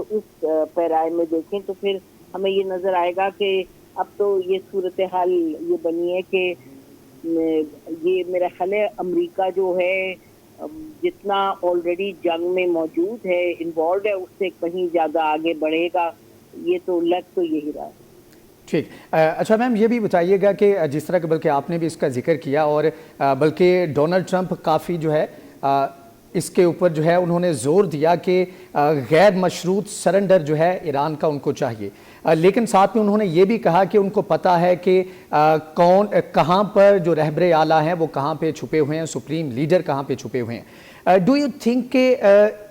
اس پیرائے میں دیکھیں تو پھر ہمیں یہ نظر آئے گا کہ اب تو یہ صورتحال یہ بنی ہے کہ یہ میرا خیال ہے امریکہ جو ہے جتنا آلریڈی جنگ میں موجود ہے انوالوڈ ہے اس سے کہیں زیادہ آگے بڑھے گا، یہ تو لگ تو یہی رہا ہے۔ ٹھیک، اچھا میم یہ بھی بتائیے گا کہ جس طرح کہ بلکہ آپ نے بھی اس کا ذکر کیا اور بلکہ ڈونلڈ ٹرمپ کافی جو ہے اس کے اوپر جو ہے انہوں نے زور دیا کہ غیر مشروط سرنڈر جو ہے ایران کا ان کو چاہیے، لیکن ساتھ میں انہوں نے یہ بھی کہا کہ ان کو پتہ ہے کہ کہاں پر جو رہبر اعلیٰ ہیں وہ کہاں پہ چھپے ہوئے ہیں، سپریم لیڈر کہاں پہ چھپے ہوئے ہیں۔ ڈو یو تھنک کہ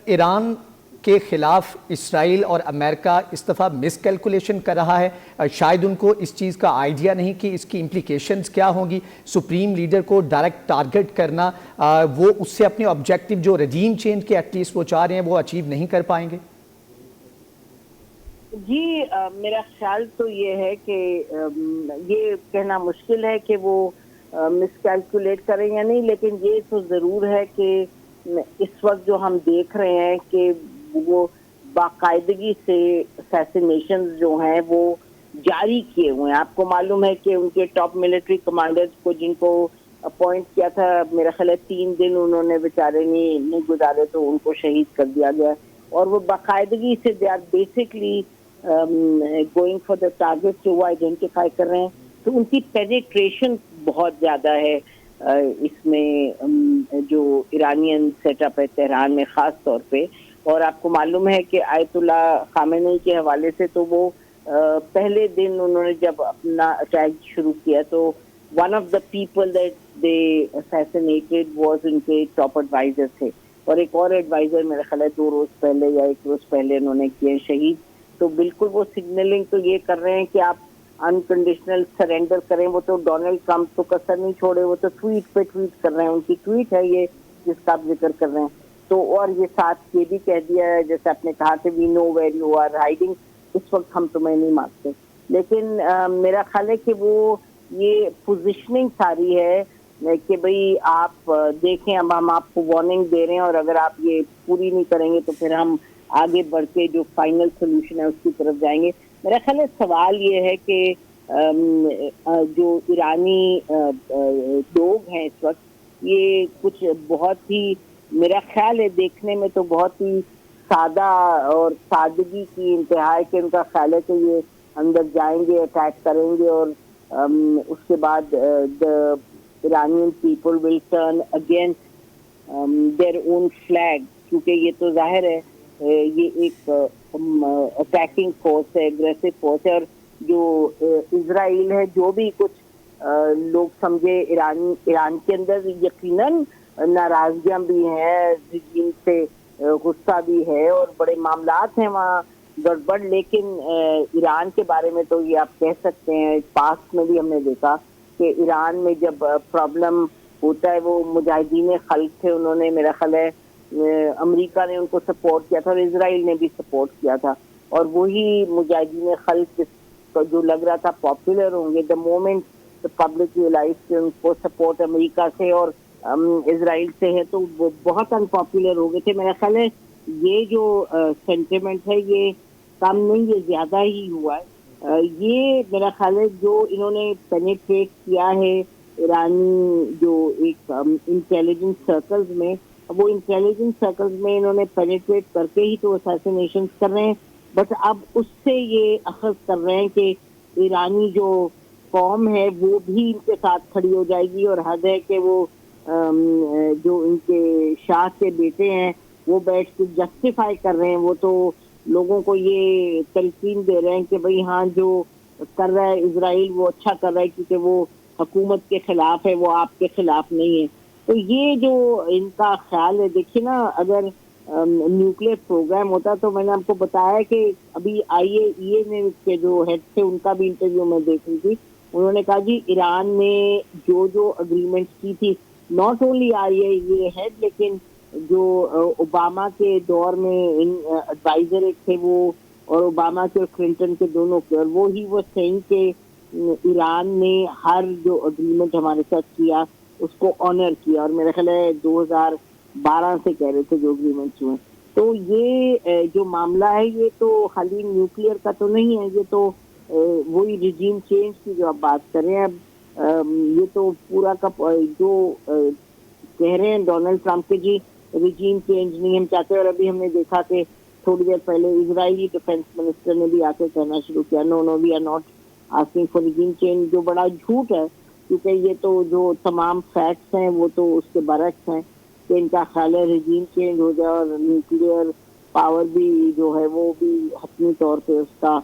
ایران کے خلاف اسرائیل اور امریکہ اس دفعہ مس کیلکولیشن کر رہا ہے؟ شاید ان کو اس چیز کا آئیڈیا نہیں کہ اس کی امپلیکیشنز کیا ہوں گی، سپریم لیڈر کو ڈائریکٹ ٹارگٹ کرنا، وہ اس سے اپنے آبجیکٹیو جو رجیم چینج کے ایٹ لیسٹ وہ چاہ رہے ہیں وہ اچیو نہیں کر پائیں گے؟ جی میرا خیال تو یہ ہے کہ یہ کہنا مشکل ہے کہ وہ مس کیلکولیٹ کریں یا نہیں، لیکن یہ تو ضرور ہے کہ اس وقت جو ہم دیکھ رہے ہیں کہ وہ باقاعدگی سے اسیسینیشنز جو ہیں وہ جاری کیے ہوئے ہیں۔ آپ کو معلوم ہے کہ ان کے ٹاپ ملٹری کمانڈرز کو جن کو اپوائنٹ کیا تھا میرا خیال ہے 3 دن انہوں نے بیچارے نہیں گزارے تو ان کو شہید کر دیا گیا، اور وہ باقاعدگی سے they are basically going for the target جو وہ آئیڈینٹیفائی کر رہے ہیں، تو ان کی پینیٹریشن بہت زیادہ ہے اس میں جو ایرانین سیٹ اپ ہے تہران میں خاص طور پہ۔ اور آپ کو معلوم ہے کہ آیت اللہ خامنئی کے حوالے سے تو وہ پہلے دن انہوں نے جب اپنا اٹیک شروع کیا تو one of the people that they assassinated was ان کے ٹاپ ایڈوائزر تھے، اور ایک اور ایڈوائزر میرا خیال ہے 2 روز پہلے یا 1 روز پہلے انہوں نے کیے شہید۔ تو بالکل وہ سگنلنگ تو یہ کر رہے ہیں کہ آپ انکنڈیشنل سرینڈر کریں۔ وہ تو ڈونلڈ ٹرمپ تو کسر نہیں چھوڑے، وہ تو ٹویٹ پہ ٹویٹ کر رہے ہیں، ان کی ٹویٹ ہے یہ جس کا آپ ذکر کر رہے ہیں۔ تو اور یہ ساتھ یہ بھی کہہ دیا ہے جیسے آپ نے کہا کہ وی know where you are hiding, اس وقت ہم تمہیں نہیں مانتے، لیکن میرا خیال ہے کہ وہ یہ پوزیشننگ ساری ہے کہ بھئی آپ دیکھیں اب ہم آپ کو وارننگ دے رہے ہیں، اور اگر آپ یہ پوری نہیں کریں گے تو پھر ہم آگے بڑھ کے جو فائنل سولوشن ہے اس کی طرف جائیں گے۔ میرا خیال ہے سوال یہ ہے کہ جو ایرانی لوگ ہیں اس وقت یہ کچھ بہت ہی میرا خیال ہے دیکھنے میں تو بہت ہی سادہ اور سادگی کی انتہا ہے کہ ان کا خیال ہے کہ یہ اندر جائیں گے، اٹیک کریں گے، اور اس کے بعد Iranian people will turn against their own flag, کیونکہ یہ تو ظاہر ہے یہ ایک اٹیکنگ فورس ہے، اگریسو فورس ہے، اور جو اسرائیل ہے جو بھی کچھ لوگ سمجھے ایران کے اندر یقیناً ناراضگیاں بھی ہیں، رجیم سے غصہ بھی ہے اور بڑے معاملات ہیں وہاں گڑبڑ، لیکن ایران کے بارے میں تو یہ آپ کہہ سکتے ہیں پاسٹ میں بھی ہم نے دیکھا کہ ایران میں جب پرابلم ہوتا ہے وہ مجاہدین خلق تھے، انہوں نے میرا خیال ہے امریکہ نے ان کو سپورٹ کیا تھا اور اسرائیل نے بھی سپورٹ کیا تھا، اور وہی مجاہدین خلق جو لگ رہا تھا پاپولر ہوں گے دا مومنٹ پبلک ریئلائز کہ ان کو سپورٹ امریکہ سے اور اسرائیل سے ہے تو وہ بہت انپاپولر ہو گئے تھے۔ میرا خیال ہے یہ جو سینٹیمنٹ ہے یہ کم نہیں، یہ زیادہ ہی ہوا ہے۔ یہ میرا خیال ہے جو انہوں نے پینیٹریٹ کیا ہے ایرانی جو ایک انٹیلیجنس سرکلز میں، وہ انٹیلیجنس سرکلز میں انہوں نے پینیٹریٹ کر کے ہی تو اسیسینیشنز کر رہے ہیں، بٹ اب اس سے یہ اخذ کر رہے ہیں کہ ایرانی جو قوم ہے وہ بھی ان کے ساتھ کھڑی ہو جائے گی، اور حد ہے کہ وہ جو ان کے شاہ کے بیٹے ہیں وہ بیٹھ کے جسٹیفائی کر رہے ہیں، وہ تو لوگوں کو یہ تلقین دے رہے ہیں کہ بھئی ہاں جو کر رہا ہے اسرائیل وہ اچھا کر رہا ہے کیونکہ وہ حکومت کے خلاف ہے، وہ آپ کے خلاف نہیں ہے۔ تو یہ جو ان کا خیال ہے، دیکھیے نا اگر نیوکلیئر پروگرام ہوتا تو میں نے آپ کو بتایا کہ ابھی IAEA نے کے جو ہیڈ تھے ان کا بھی انٹرویو میں دیکھ رہی تھی، انہوں نے کہا جی ایران نے جو اگریمنٹس کی تھی، ناٹ اونلی IAEA ہیڈ لیکن جو اوباما کے دور میں ایڈوائزر ایک تھے وہ، اور اوباما کے اور کلنٹن کے دونوں کے، اور وہی وہ سینگ کہ ایران نے ہر جو اگریمنٹ ہمارے ساتھ کیا اس کو آنر کیا، اور میرا خیال ہے 2012 سے کہہ رہے تھے جو اگریمنٹس ہوئے، تو یہ جو معاملہ ہے یہ تو خالی نیوکلیئر کا تو نہیں ہے, یہ تو وہی ریجیم چینج کی جو آپ بات کر رہے ہیں. اب یہ تو پورا کا جو کہہ رہے ہیں ڈونلڈ ٹرمپ کے جی ریجیم چینج نہیں ہم چاہتے, اور ابھی ہم نے دیکھا کہ تھوڑی دیر پہلے اسرائیلی ڈیفینس منسٹر نے بھی آ کے کہنا شروع کیا no no we are not asking for regime change, جو بڑا جھوٹ ہے, کیونکہ یہ تو جو تمام فیکٹس ہیں وہ تو اس کے برعکس ہیں کہ ان کا خیال ہے ریجیم چینج ہو جائے اور نیوکلیئر پاور بھی جو ہے وہ بھی حتمی طور پہ اس کا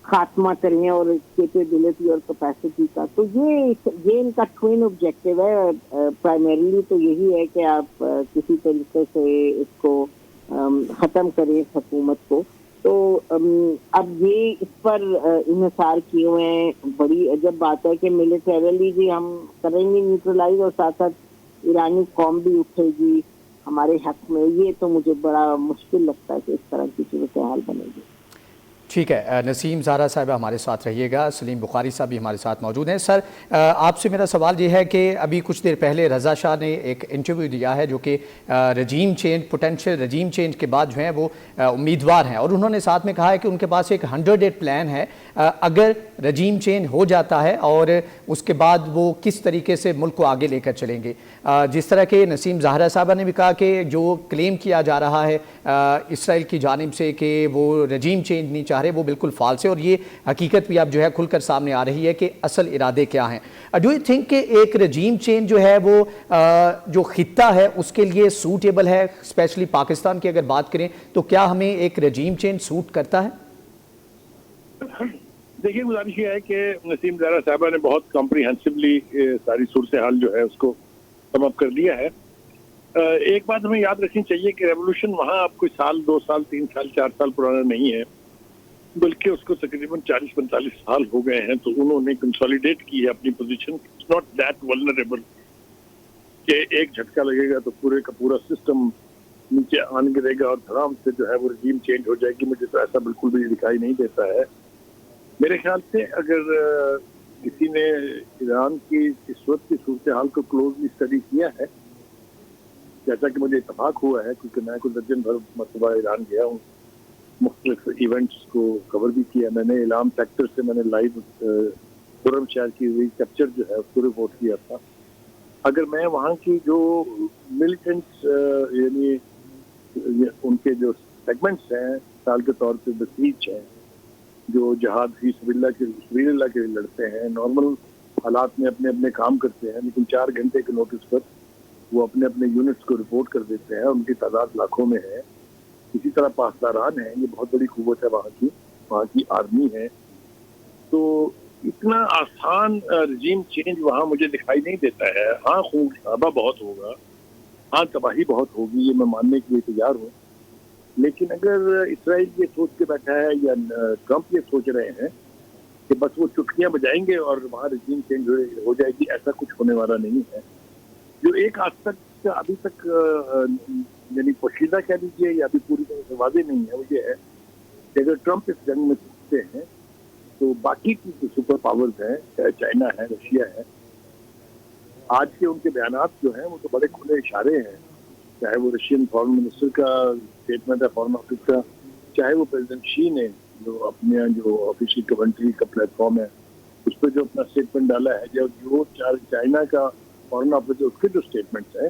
خاتمہ کریں اور کیپیبلٹی اور کیپیسٹی کا. تو یہ ان کا ٹوین آبجیکٹو ہے. پرائمریلی تو یہی ہے کہ آپ کسی طریقے سے اس کو ختم کریں اس حکومت کو. تو اب یہ اس پر انحصار کیے ہوئے ہیں. بڑی عجب بات ہے کہ ملیٹریلی بھی ہم کریں گے نیوٹرلائز اور ساتھ ساتھ ایرانی قوم بھی اٹھے گی ہمارے حق میں. یہ تو مجھے بڑا مشکل لگتا ہے کہ اس طرح کی صورتحال بنے گی. ٹھیک ہے, نسیم زہرا صاحبہ ہمارے ساتھ رہیے گا. سلیم بخاری صاحب بھی ہمارے ساتھ موجود ہیں. سر, آپ سے میرا سوال یہ ہے کہ ابھی کچھ دیر پہلے رضا شاہ نے ایک انٹرویو دیا ہے جو کہ regime change, potential regime change کے بعد جو ہیں وہ امیدوار ہیں, اور انہوں نے ساتھ میں کہا ہے کہ ان کے پاس ایک 100 ڈے پلان ہے اگر رجیم چینج ہو جاتا ہے, اور اس کے بعد وہ کس طریقے سے ملک کو آگے لے کر چلیں گے. جس طرح کہ نسیم زہرا صاحبہ نے بھی کہا کہ جو کلیم کیا جا رہا ہے اسرائیل کی جانب سے کہ وہ رجیم چینج نہیں چاہ رہے, وہ بالکل فالس ہے, اور یہ حقیقت بھی اب جو ہے کھل کر سامنے آ رہی ہے کہ اصل ارادے کیا ہیں. ڈو یو تھنک کہ ایک رجیم چینج جو ہے وہ جو خطہ ہے اس کے لیے سوٹیبل ہے, اسپیشلی پاکستان کی اگر بات کریں تو کیا ہمیں ایک رجیم چینج سوٹ کرتا ہے؟ دیکھیے, گزارش یہ ہے کہ نسیم زہرا صاحبہ نے بہت کمپریہنسولی ساری صورتحال جو ہے اس کو سم اپ کر دیا ہے. ایک بات ہمیں یاد رکھنی چاہیے کہ ریولوشن وہاں اب کوئی سال 2 سال 3 سال 4 سال پرانا نہیں ہے, بلکہ اس کو تقریباً 40-45 سال ہو گئے ہیں. تو انہوں نے کنسالیڈیٹ کی ہے اپنی position. It's not that vulnerable کہ ایک جھٹکا لگے گا تو پورے کا پورا سسٹم نیچے آن گرے گا اور دھڑام سے جو ہے وہ رجیم چینج ہو جائے گی. مجھے تو ایسا بالکل بھی دکھائی نہیں دیتا ہے. میرے خیال سے اگر کسی نے ایران کی اس وقت کی صورتحال کو کلوزلی اسٹڈی کیا ہے, جیسا کہ مجھے اتفاق ہوا ہے کیونکہ میں کوئی درجن بھر مرتبہ ایران گیا ہوں, مختلف ایونٹس کو کور بھی کیا. میں نے اعلام سیکٹر سے میں نے لائیو خرم شہر کی ہوئی کیپچر جو ہے اس کو رپورٹ کیا تھا. اگر میں وہاں کی جو ملیٹنٹس یعنی ان کے جو سیگمنٹس ہیں مثال کے طور پہ بسیج ہیں جو جہاد فی سبیل اللہ کے لیے لڑتے ہیں, نارمل حالات میں اپنے اپنے کام کرتے ہیں, لیکن 4 گھنٹے کے نوٹس پر وہ اپنے اپنے یونٹس کو رپورٹ کر دیتے ہیں. ان کی تعداد لاکھوں میں ہے. اسی طرح پاسداران ہیں, یہ بہت بڑی قوت ہے وہاں کی آرمی ہے. تو اتنا آسان رجیم چینج وہاں مجھے دکھائی نہیں دیتا ہے. ہاں خون خرابہ بہت ہوگا, ہاں تباہی بہت ہوگی, یہ میں ماننے کے لیے تیار ہوں. لیکن اگر اسرائیل یہ سوچ کے بیٹھا ہے یا ٹرمپ یہ سوچ رہے ہیں کہ بس وہ چٹکیاں بجائیں گے اور وہاں رجیم چینج ہو جائے گی, ایسا کچھ ہونے والا نہیں ہے. جو ایک آج تک ابھی تک یعنی پوشیدہ کہہ لیجیے یا ابھی پوری طرح سے واضح نہیں ہے, وہ یہ ہے کہ اگر ٹرمپ اس جنگ میں جیتتے ہیں تو باقی کی جو سپر پاورز ہیں, چاہے چائنا ہے, رشیا ہے, آج کے ان کے بیانات جو ہیں وہ تو بڑے کھلے اشارے ہیں. چاہے وہ رشین فارن منسٹر کا اسٹیٹمنٹ ہے فارن آفس کا, چاہے وہ پریزیڈنٹ شی نے جو اپنے جو آفیشیل کمنٹری کا پلیٹ فارم ہے اس پہ جو اپنا اسٹیٹمنٹ ڈالا ہے, جو چائنا کا فارن آفس اس کے جو اسٹیٹمنٹس ہیں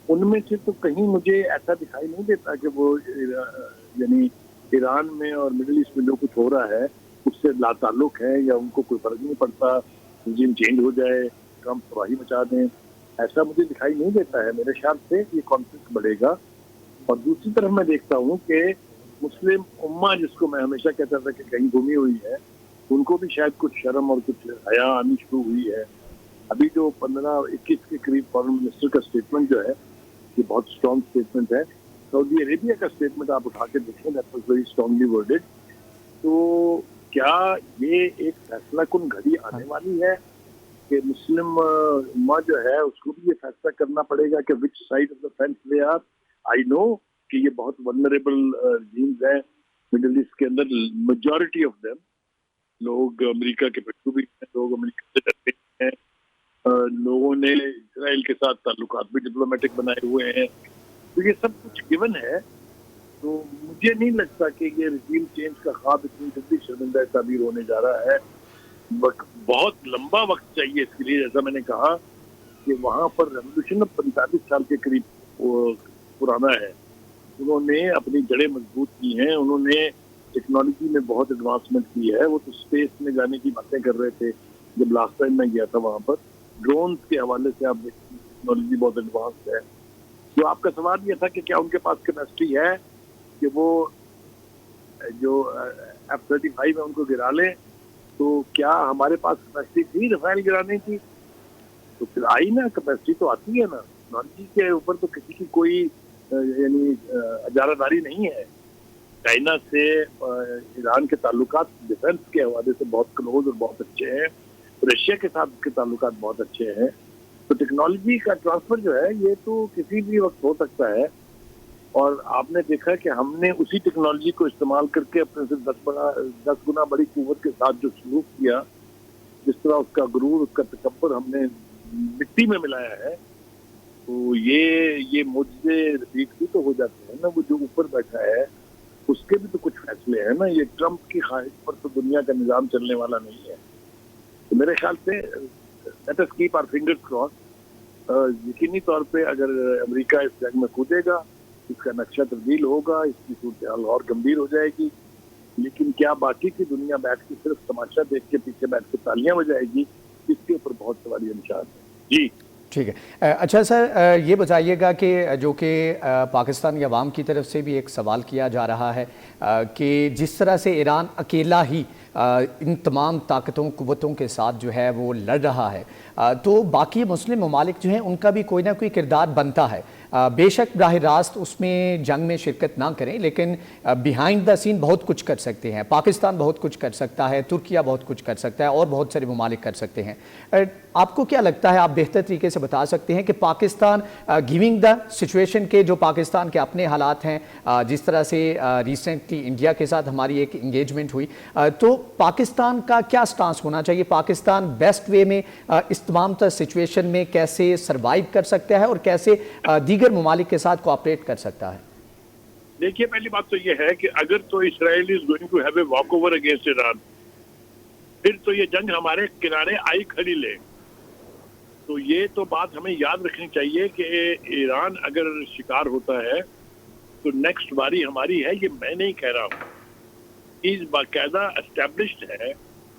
ان میں سے تو کہیں مجھے ایسا دکھائی نہیں دیتا کہ وہ یعنی ایران میں اور مڈل ایسٹ میں جو کچھ ہو رہا ہے اس سے لا تعلق ہے یا ان کو کوئی فرق نہیں پڑتا, رجیم چینج ہو جائے, ٹرمپ تباہی مچا دیں, ایسا مجھے دکھائی نہیں دیتا ہے. میرے خیال سے یہ کانفلکٹ بڑھے گا. اور دوسری طرف میں دیکھتا ہوں کہ مسلم امہ جس کو میں ہمیشہ کہتا تھا کہ کہیں گھومی ہوئی ہے, ان کو بھی شاید کچھ شرم اور کچھ حیا آنی شروع ہوئی ہے. ابھی جو 15-21 کے قریب فارن منسٹر کا اسٹیٹمنٹ جو ہے یہ بہت اسٹرانگ اسٹیٹمنٹ ہے. سعودی عربیہ کا اسٹیٹمنٹ آپ اٹھا کے دیکھیں, that was very strongly worded. تو کیا یہ ایک فیصلہ کن گھڑی آنے والی ہے کہ مسلم امہ جو ہے اس کو بھی یہ فیصلہ کرنا پڑے گا کہ which side of the fence they are. I know کہ یہ بہت ولنریبل ریجیمز ہیں مڈل ایسٹ کے اندر, میجورٹی آف دیم لوگ امریکہ کے پٹھو بھی ہیں, لوگ امریکہ سے ڈرتے ہیں, لوگوں نے اسرائیل کے ساتھ تعلقات بھی ڈپلومیٹک بنائے ہوئے ہیں. تو یہ سب کچھ گیون ہے, تو مجھے نہیں لگتا کہ یہ رجیم چینج کا خواب اتنی جلدی شرمندہ تعبیر ہونے جا رہا ہے. بہت لمبا وقت چاہیے اس کے لیے. جیسا میں نے کہا کہ وہاں پر ریولیوشن 45 سال کے قریب پرانا ہے. انہوں نے اپنی جڑیں مضبوط کی ہیں, انہوں نے ٹیکنالوجی میں بہت ایڈوانسمنٹ کی ہے. وہ تو اسپیس میں جانے کی باتیں کر رہے تھے جب لاسٹ ٹائم میں گیا تھا وہاں پر. ڈرونز کے حوالے سے آپ ٹیکنالوجی بہت ایڈوانس ہے. جو آپ کا سوال یہ تھا کہ کیا ان کے پاس کیپیسٹی ہے کہ وہ جو F-35 ہے ان کو گرا لیں, تو کیا ہمارے پاس کیپیسٹی تھی رفیل گرانے کی؟ تو پھر آئی نا, کیپیسٹی تو آتی ہے نا. ٹیکنالوجی کے اوپر تو کسی کی کوئی یعنی اجارہ داری نہیں ہے. چائنا سے ایران کے تعلقات ڈیفنس کے حوالے سے بہت کلوز اور بہت اچھے ہیں. رشیا کے ساتھ کے تعلقات بہت اچھے ہیں. تو ٹیکنالوجی کا ٹرانسفر جو ہے یہ تو کسی بھی وقت ہو سکتا ہے. اور آپ نے دیکھا کہ ہم نے اسی ٹیکنالوجی کو استعمال کر کے اپنے سے 10 گنا بڑی قوت کے ساتھ جو سلوک کیا, جس طرح اس کا غرور, اس کا تکبر ہم نے مٹی میں ملایا ہے, تو یہ معجزے ریپیٹ بھی تو ہو جاتے ہیں نا. وہ جو اوپر بیٹھا ہے اس کے بھی تو کچھ فیصلے ہیں نا. یہ ٹرمپ کی خواہش پر تو دنیا کا نظام چلنے والا نہیں ہے. تو میرے خیال سے let us keep our fingers cross. یقینی طور پہ اگر امریکہ اس جنگ میں کودے گا, اس کا نقشہ تبدیل ہوگا, اس کی صورتحال اور گمبھیر ہو جائے گی. لیکن کیا باقی کی دنیا بیٹھ کے صرف تماشا دیکھ کے پیچھے بیٹھ کے تالیاں بجائے گی؟ اس کے اوپر بہت سوالیہ نشان ہے. جی ٹھیک ہے. اچھا سر, یہ بتائیے گا کہ جو کہ پاکستانی عوام کی طرف سے بھی ایک سوال کیا جا رہا ہے کہ جس طرح سے ایران اکیلا ہی ان تمام طاقتوں قوتوں کے ساتھ جو ہے وہ لڑ رہا ہے, تو باقی مسلم ممالک جو ہیں ان کا بھی کوئی نہ کوئی کردار بنتا ہے. بے شک براہ راست اس میں جنگ میں شرکت نہ کریں, لیکن بیہائنڈ دا سین بہت کچھ کر سکتے ہیں. پاکستان بہت کچھ کر سکتا ہے, ترکیہ بہت کچھ کر سکتا ہے, اور بہت سارے ممالک کر سکتے ہیں. آپ کو کیا لگتا ہے, آپ بہتر طریقے سے بتا سکتے ہیں کہ پاکستان گیونگ دا سچویشن کے جو پاکستان کے اپنے حالات ہیں, جس طرح سے ریسنٹلی انڈیا کے ساتھ ہماری ایک انگیجمنٹ ہوئی, تو پاکستان کا کیا سٹانس ہونا چاہیے؟ پاکستان بیسٹ وے میں اس تمام تر سچویشن میں کیسے سروائیو کر سکتا ہے اور کیسے دیگر ممالک کے ساتھ کوآپریٹ کر سکتا ہے؟ دیکھیے, پہلی بات تو یہ ہے کہ اگر تو Israel is going to have a walk over against Iran, پھر تو یہ جنگ ہمارے کنارے آئی کھڑی لے. تو یہ تو بات ہمیں یاد رکھنی چاہیے کہ ایران اگر شکار ہوتا ہے تو نیکسٹ باری ہماری ہے. یہ میں نہیں کہہ رہا ہوں, چیز باقاعدہ اسٹیبلشڈ ہے